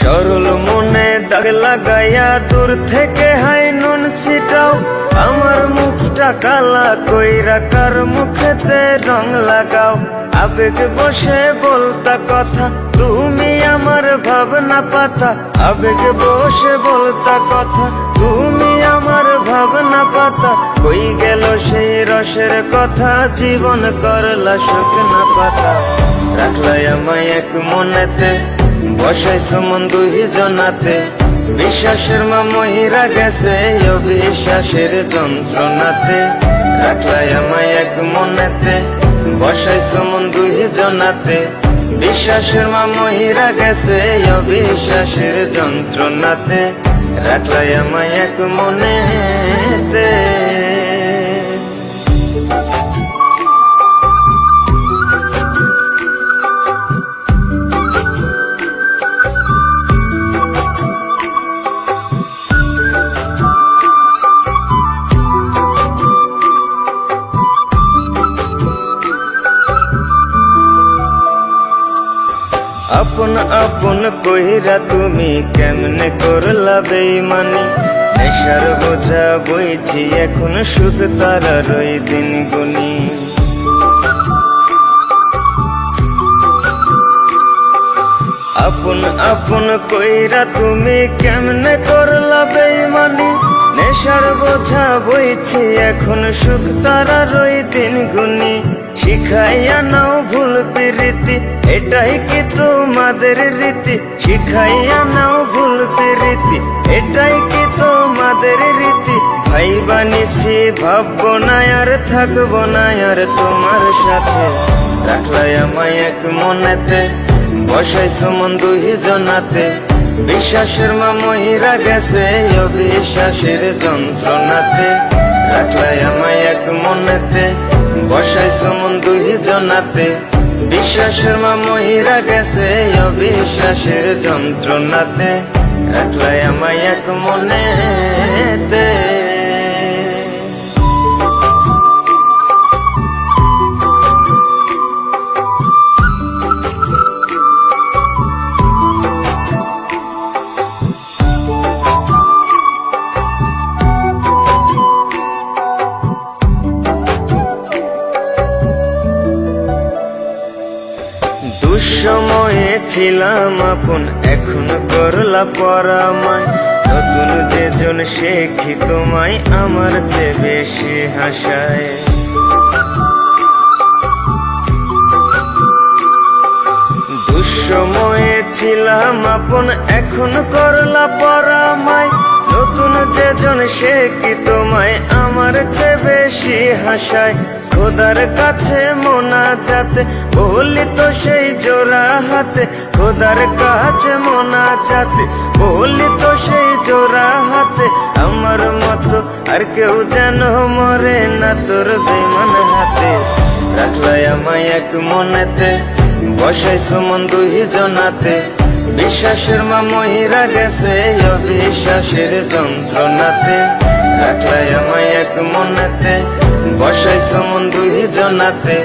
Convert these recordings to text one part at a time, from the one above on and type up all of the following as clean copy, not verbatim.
সরল মনে দাগ লাগাইয়া দূর থেকে হাই নুন ছিটাও, আমার মুখটা কালা কইরা কার মুখেতে রং লাগাও। আবেগ বসে বলতা কথা, তুমি আমার ভাবনা পাতা। আবেগ বসে বলতা কথা, তুমি আমার ভাবনা পাতা। কই গেল সেই রসের কথা, জীবন করলা শুকনা পাতা। রাখলাই আমায় এক মনেতে, বসাইছো মন দুই জনাতে। বিশ্বাসের মা মহিরা গেছে অবিশ্বাসের যন্ত্রণাতে। রাখলাই আমায় এক মনেতে, বসাইছো মন দুই জনাতে। বিশ্বাসের মা মহিরা গেছে অবিশ্বাসের যন্ত্রণাতে। রাখলাই আমায় এক মনেতে। আপন আপন কইরা তুমি কেমনে করলা বেইমানি। নেশার বোঝা বইছি এখন সুখ তারার ওই দিন গুনি। আপন আপন কইরা তুমি কেমনে করলা বেইমানি। নেশার বোঝা বইছি এখন সুখ তারার ওই দিন গুনি। শিখাইয়া নাও ভুল প্রীতি, এটাই কি তোমাদের রীতি। শিখাইয়া নাও ভুল প্রীতি, এটাই কি তোমাদের রীতি। ভাই বানিছি ভাববো না আর থাকবো না আর তোমার সাথে। রাখলাই আমায় এক মনেতে, বসাইছো মন দুই জনাতে। বিশ্বাসের মা মহিরা গেছে অবিশ্বাসের যন্ত্রণাতে। রাখলাই আমায় এক মনেতে, বসাইছো মন দুই জনাতে। বিশ্বাসের মা মহিরা গেছে অবিশ্বাসের যন্ত্রণাতে। রাখলাই আমায় এক মনেতে। দুঃসময়ে ছিলাম আপন, এখন করলা পরামায়। নতুন যেজন শেখি তোমায় আমার চেয়ে বেশি হাসায়। দুঃসময়ে ছিলাম আপন, এখন করলা পরামায়। নতুন যেজন শেখি তোমায় আমার চেয়ে বেশি হাসায়। খোদার কাছে মোনাজাতে বলি তো সেই জোড়া হাতে। খোদার কাছে মোনাজাতে বলি তো সেই জোড়া হাতে। আমার মতো আর কেউ যেন মরে না তোর বেমান হাতে। রাখলাই আমায় এক মনেতে, বসাইছো মন দুই জনাতে। বিশ্বাসের মা মহিরা গেছে অবিশ্বাসের যন্ত্রণাতে। রাখলাই আমায় এক মনেতে, বসাইছো মন দুই জনাতে।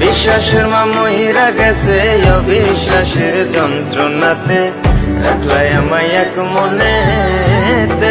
বিশ্বাসের মা মহিরা গেছে অবিশ্বাসের যন্ত্রণাতে। রাখলাই আমায় এক মনেতে।